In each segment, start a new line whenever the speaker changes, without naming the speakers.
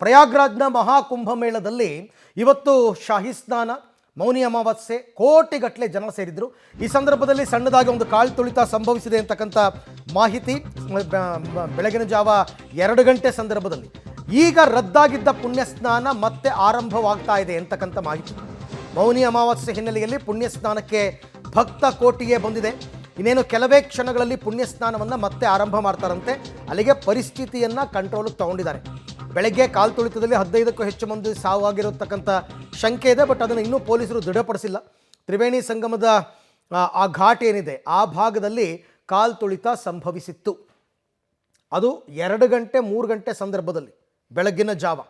ಪ್ರಯಾಗ್ರಾಜ್ನ ಮಹಾಕುಂಭಮೇಳದಲ್ಲಿ ಇವತ್ತು ಶಾಹಿ ಸ್ನಾನ, ಮೌನಿ ಅಮಾವಾಸ್ಯೆ, ಕೋಟಿಗಟ್ಟಲೆ ಜನ ಸೇರಿದ್ರು. ಈ ಸಂದರ್ಭದಲ್ಲಿ ಸಣ್ಣದಾಗಿ ಒಂದು ಕಾಲು ತುಳಿತ ಸಂಭವಿಸಿದೆ ಅಂತಕ್ಕಂಥ ಮಾಹಿತಿ ಬೆಳಗಿನ ಜಾವ 2 ಗಂಟೆ ಸಂದರ್ಭದಲ್ಲಿ. ಈಗ ರದ್ದಾಗಿದ್ದ ಪುಣ್ಯ ಸ್ನಾನ ಮತ್ತೆ ಆರಂಭವಾಗ್ತಾ ಇದೆ ಅಂತಕ್ಕಂಥ ಮಾಹಿತಿ. ಮೌನಿ ಅಮಾವಾಸ್ಯೆ ಹಿನ್ನೆಲೆಯಲ್ಲಿ ಪುಣ್ಯ ಸ್ನಾನಕ್ಕೆ ಭಕ್ತ ಕೋಟಿಗೆ ಬಂದಿದೆ. ಇನ್ನೇನು ಕೆಲವೇ ಕ್ಷಣಗಳಲ್ಲಿ ಪುಣ್ಯ ಸ್ನಾನವನ್ನು ಮತ್ತೆ ಆರಂಭ ಮಾಡ್ತಾರಂತೆ. ಅಲ್ಲಿಗೆ ಪರಿಸ್ಥಿತಿಯನ್ನು ಕಂಟ್ರೋಲಿಗೆ ತಗೊಂಡಿದ್ದಾರೆ. ಬೆಳಗ್ಗೆ ಕಾಲು ತುಳಿತದಲ್ಲಿ 15ಕ್ಕೂ ಹೆಚ್ಚು ಮಂದಿ ಸಾವಾಗಿರತಕ್ಕಂಥ ಶಂಕೆ ಇದೆ. ಬಟ್ ಅದನ್ನು ಇನ್ನೂ ಪೊಲೀಸರು ದೃಢಪಡಿಸಿಲ್ಲ. ತ್ರಿವೇಣಿ ಸಂಗಮದ ಆ ಘಾಟ್ ಏನಿದೆ ಆ ಭಾಗದಲ್ಲಿ ಕಾಲು ತುಳಿತ ಸಂಭವಿಸಿತ್ತು. ಅದು 2 ಗಂಟೆ 3 ಗಂಟೆ ಸಂದರ್ಭದಲ್ಲಿ ಬೆಳಗ್ಗಿನ ಜಾವ.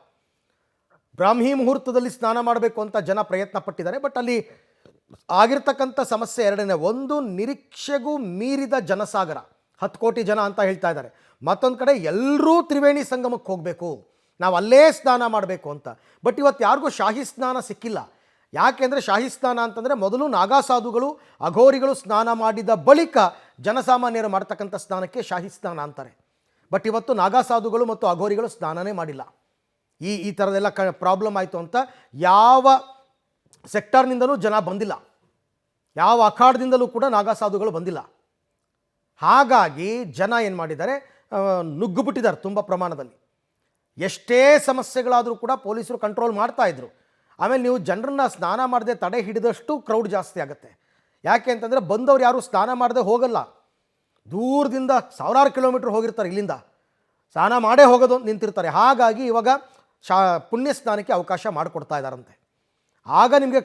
ಬ್ರಾಹ್ಮಿ ಮುಹೂರ್ತದಲ್ಲಿ ಸ್ನಾನ ಮಾಡಬೇಕು ಅಂತ ಜನ ಪ್ರಯತ್ನ ಪಟ್ಟಿದ್ದಾರೆ. ಬಟ್ ಅಲ್ಲಿ ಆಗಿರ್ತಕ್ಕಂಥ ಸಮಸ್ಯೆ ಎರಡನೇ. ಒಂದು, ನಿರೀಕ್ಷೆಗೂ ಮೀರಿದ ಜನಸಾಗರ, 10 ಕೋಟಿ ಜನ ಅಂತ ಹೇಳ್ತಾ ಇದ್ದಾರೆ. ಮತ್ತೊಂದು ಕಡೆ ಎಲ್ಲರೂ ತ್ರಿವೇಣಿ ಸಂಗಮಕ್ಕೆ ಹೋಗಬೇಕು, ನಾವು ಅಲ್ಲೇ ಸ್ನಾನ ಮಾಡಬೇಕು ಅಂತ. ಬಟ್ ಇವತ್ತು ಯಾರಿಗೂ ಶಾಹಿ ಸ್ನಾನ ಸಿಕ್ಕಿಲ್ಲ. ಯಾಕೆಂದರೆ ಶಾಹಿ ಸ್ನಾನ ಅಂತಂದರೆ ಮೊದಲು ನಾಗಾಸಾಧುಗಳು, ಅಘೋರಿಗಳು ಸ್ನಾನ ಮಾಡಿದ ಬಳಿಕ ಜನಸಾಮಾನ್ಯರು ಮಾಡ್ತಕ್ಕಂಥ ಸ್ನಾನಕ್ಕೆ ಶಾಹಿ ಸ್ನಾನ ಅಂತಾರೆ. ಬಟ್ ಇವತ್ತು ನಾಗಾಸಾಧುಗಳು ಮತ್ತು ಅಘೋರಿಗಳು ಸ್ನಾನನೇ ಮಾಡಿಲ್ಲ. ಈ ಥರದೆಲ್ಲ ಪ್ರಾಬ್ಲಮ್ ಆಯಿತು ಅಂತ ಯಾವ ಸೆಕ್ಟರ್ನಿಂದಲೂ ಜನ ಬಂದಿಲ್ಲ, ಯಾವ ಅಖಾಡದಿಂದಲೂ ಕೂಡ ನಾಗಾಸಾಧುಗಳು ಬಂದಿಲ್ಲ. ಹಾಗಾಗಿ ಜನ ಏನು ಮಾಡಿದ್ದಾರೆ, ನುಗ್ಗುಬಿಟ್ಟಿದ್ದಾರೆ ತುಂಬ ಪ್ರಮಾಣದಲ್ಲಿ. ಎಷ್ಟೇ ಸಮಸ್ಯೆಗಳಾದರೂ ಕೂಡ ಪೊಲೀಸರು ಕಂಟ್ರೋಲ್ ಮಾಡ್ತಾಯಿದ್ರು. ಆಮೇಲೆ ನೀವು ಜನರನ್ನ ಸ್ನಾನ ಮಾಡದೆ ತಡೆ ಹಿಡಿದಷ್ಟು ಕ್ರೌಡ್ ಜಾಸ್ತಿ ಆಗುತ್ತೆ. ಯಾಕೆ ಅಂತಂದರೆ ಬಂದವ್ರು ಯಾರು ಸ್ನಾನ ಮಾಡದೆ ಹೋಗಲ್ಲ. ದೂರದಿಂದ ಸಾವಿರಾರು ಕಿಲೋಮೀಟ್ರ್ ಹೋಗಿರ್ತಾರೆ, ಇಲ್ಲಿಂದ ಸ್ನಾನ ಮಾಡೇ ಹೋಗೋದು ನಿಂತಿರ್ತಾರೆ. ಹಾಗಾಗಿ ಇವಾಗ ಪುಣ್ಯ ಸ್ನಾನಕ್ಕೆ ಅವಕಾಶ ಮಾಡಿಕೊಡ್ತಾ ಇದ್ದಾರಂತೆ. ಆಗ ನಿಮಗೆ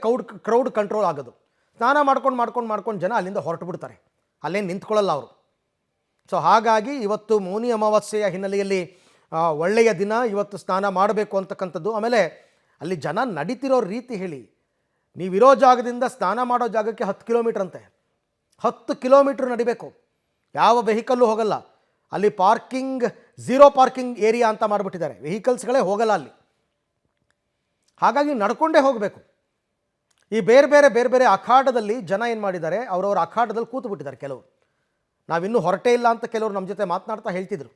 ಕ್ರೌಡ್ ಕಂಟ್ರೋಲ್ ಆಗೋದು. ಸ್ನಾನ ಮಾಡ್ಕೊಂಡು ಜನ ಅಲ್ಲಿಂದ ಹೊರಟು ಬಿಡ್ತಾರೆ, ಅಲ್ಲೇನು ನಿಂತ್ಕೊಳ್ಳಲ್ಲ ಅವರು. ಸೊ ಹಾಗಾಗಿ ಇವತ್ತು ಮೌನಿ ಅಮಾವಾಸ್ಯೆಯ ಹಿನ್ನೆಲೆಯಲ್ಲಿ ಒಳ್ಳೆಯ ದಿನ, ಇವತ್ತು ಸ್ನಾನ ಮಾಡಬೇಕು ಅಂತಕ್ಕಂಥದ್ದು. ಆಮೇಲೆ ಅಲ್ಲಿ ಜನ ನಡೀತಿರೋ ರೀತಿ ಹೇಳಿ, ನೀವಿರೋ ಜಾಗದಿಂದ ಸ್ನಾನ ಮಾಡೋ ಜಾಗಕ್ಕೆ 10 ಕಿಲೋಮೀಟ್ರ್ ಅಂತೆ. 10 ಕಿಲೋಮೀಟ್ರ್ ನಡಿಬೇಕು, ಯಾವ ವೆಹಿಕಲ್ಲು ಹೋಗಲ್ಲ. ಅಲ್ಲಿ ಪಾರ್ಕಿಂಗ್, ಝೀರೋ ಪಾರ್ಕಿಂಗ್ ಏರಿಯಾ ಅಂತ ಮಾಡಿಬಿಟ್ಟಿದ್ದಾರೆ, ವೆಹಿಕಲ್ಸ್ಗಳೇ ಹೋಗಲ್ಲ ಅಲ್ಲಿ. ಹಾಗಾಗಿ ನಡ್ಕೊಂಡೇ ಹೋಗಬೇಕು. ಈ ಬೇರೆ ಬೇರೆ ಅಖಾಡದಲ್ಲಿ ಜನ ಏನು ಮಾಡಿದ್ದಾರೆ, ಅವರವರ ಅಖಾಡದಲ್ಲಿ ಕೂತು ಬಿಟ್ಟಿದ್ದಾರೆ. ಕೆಲವರು ನಾವಿನ್ನೂ ಹೊರಟೇ ಇಲ್ಲ ಅಂತ ಕೆಲವರು ನಮ್ಮ ಜೊತೆ ಮಾತನಾಡ್ತಾ ಹೇಳ್ತಿದ್ರು.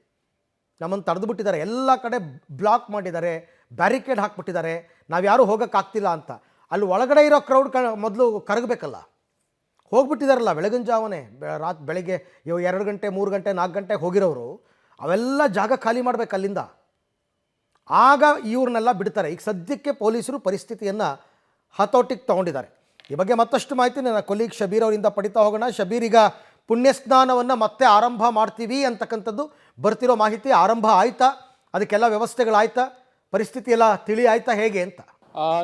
ನಮ್ಮನ್ನು ತಡೆದು ಬಿಟ್ಟಿದ್ದಾರೆ, ಎಲ್ಲ ಕಡೆ ಬ್ಲಾಕ್ ಮಾಡಿದ್ದಾರೆ, ಬ್ಯಾರಿಕೇಡ್ ಹಾಕ್ಬಿಟ್ಟಿದ್ದಾರೆ, ನಾವು ಯಾರೂ ಹೋಗೋಕ್ಕಾಗ್ತಿಲ್ಲ ಅಂತ. ಅಲ್ಲಿ ಒಳಗಡೆ ಇರೋ ಕ್ರೌಡ್ ಮೊದಲು ಕರಗಬೇಕಲ್ಲ, ಹೋಗ್ಬಿಟ್ಟಿದ್ದಾರಲ್ಲ ಬೆಳಗಿನ ಜಾವನೇ. ಬೆಳಗ್ಗೆ 2 ಗಂಟೆ 3 ಗಂಟೆ 4 ಗಂಟೆಗೆ ಹೋಗಿರೋರು ಅವೆಲ್ಲ ಜಾಗ ಖಾಲಿ ಮಾಡಬೇಕು ಅಲ್ಲಿಂದ. ಆಗ ಇವ್ರನ್ನೆಲ್ಲ ಬಿಡ್ತಾರೆ. ಈಗ ಸದ್ಯಕ್ಕೆ ಪೊಲೀಸರು ಪರಿಸ್ಥಿತಿಯನ್ನು ಹತೋಟಿಗೆ ತೊಗೊಂಡಿದ್ದಾರೆ. ಈ ಬಗ್ಗೆ ಮತ್ತಷ್ಟು ಮಾಹಿತಿ ನನ್ನ ಕೊಲೀಗ್ ಶಬೀರ್ ಅವರಿಂದ ಪಡಿತಾ ಹೋಗೋಣ. ಶಬೀರ್, ಈಗ ಪುಣ್ಯ ಸ್ನಾನವನ್ನು ಮತ್ತೆ ಆರಂಭ ಮಾಡ್ತೀವಿ ಅಂತಕ್ಕಂಥದ್ದು ಬರ್ತಿರೋ ಮಾಹಿತಿ. ಆರಂಭ ಆಯ್ತಾ? ಅದಕ್ಕೆಲ್ಲ ವ್ಯವಸ್ಥೆಗಳಾಯ್ತಾ? ಪರಿಸ್ಥಿತಿ ಎಲ್ಲ ತಿಳಿ ಆಯ್ತಾ ಹೇಗೆ ಅಂತ?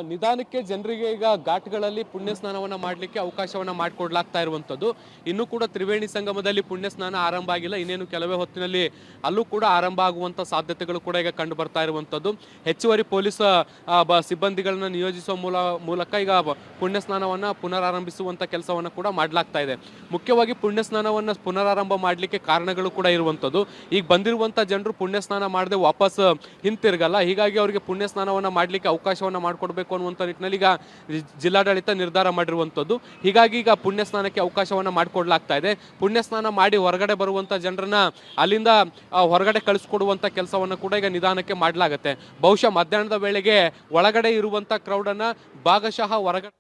ನಿಧಾನಕ್ಕೆ ಜನರಿಗೆ ಈಗ ಘಾಟ್ಗಳಲ್ಲಿ ಪುಣ್ಯ ಸ್ನಾನವನ್ನು ಮಾಡಲಿಕ್ಕೆ ಅವಕಾಶವನ್ನು ಮಾಡಿಕೊಡ್ಲಾಗ್ತಾ ಇರುವಂಥದ್ದು. ಇನ್ನೂ ಕೂಡ ತ್ರಿವೇಣಿ ಸಂಗಮದಲ್ಲಿ ಪುಣ್ಯ ಸ್ನಾನ ಆರಂಭ ಆಗಿಲ್ಲ. ಇನ್ನೇನು ಕೆಲವೇ ಹೊತ್ತಿನಲ್ಲಿ ಅಲ್ಲೂ ಕೂಡ ಆರಂಭ ಆಗುವಂಥ ಸಾಧ್ಯತೆಗಳು ಕೂಡ ಈಗ ಕಂಡು ಬರ್ತಾ ಇರುವಂಥದ್ದು. ಹೆಚ್ಚುವರಿ ಪೊಲೀಸ್ ಸಿಬ್ಬಂದಿಗಳನ್ನ ನಿಯೋಜಿಸುವ ಮೂಲಕ ಈಗ ಪುಣ್ಯ ಸ್ನಾನವನ್ನು ಪುನರಾರಂಭಿಸುವಂಥ ಕೆಲಸವನ್ನು ಕೂಡ ಮಾಡಲಾಗ್ತಾ ಇದೆ. ಮುಖ್ಯವಾಗಿ ಪುಣ್ಯ ಸ್ನಾನವನ್ನು ಪುನರಾರಂಭ ಮಾಡಲಿಕ್ಕೆ ಕಾರಣಗಳು ಕೂಡ ಇರುವಂಥದ್ದು. ಈಗ ಬಂದಿರುವಂಥ ಜನರು ಪುಣ್ಯ ಸ್ನಾನ ಮಾಡದೆ ವಾಪಸ್ ಹಿಂತಿರುಗಲ್ಲ. ಹೀಗಾಗಿ ಅವರಿಗೆ ಪುಣ್ಯ ಸ್ನಾನವನ್ನು ಮಾಡಲಿಕ್ಕೆ ಅವಕಾಶವನ್ನು ಕೊಡಬೇಕು ಅನ್ನುವಂಥ ನಿಟ್ಟಿನಲ್ಲಿ ಈಗ ಜಿಲ್ಲಾಡಳಿತ ನಿರ್ಧಾರ ಮಾಡಿರುವಂಥದ್ದು. ಹೀಗಾಗಿ ಈಗ ಪುಣ್ಯ ಸ್ನಾನಕ್ಕೆ ಅವಕಾಶವನ್ನು ಮಾಡಿಕೊಡ್ಲಾಗ್ತಾ ಇದೆ. ಪುಣ್ಯ ಸ್ನಾನ ಮಾಡಿ ಹೊರಗಡೆ ಬರುವಂಥ ಜನರನ್ನ ಅಲ್ಲಿಂದ ಹೊರಗಡೆ ಕಳಿಸ್ಕೊಡುವಂಥ ಕೆಲಸವನ್ನು ಕೂಡ ಈಗ ನಿಧಾನಕ್ಕೆ ಮಾಡಲಾಗುತ್ತೆ. ಬಹುಶಃ ಮಧ್ಯಾಹ್ನದ ವೇಳೆಗೆ ಒಳಗಡೆ ಇರುವಂಥ ಕ್ರೌಡನ್ನು ಭಾಗಶಃ ಹೊರಗಡೆ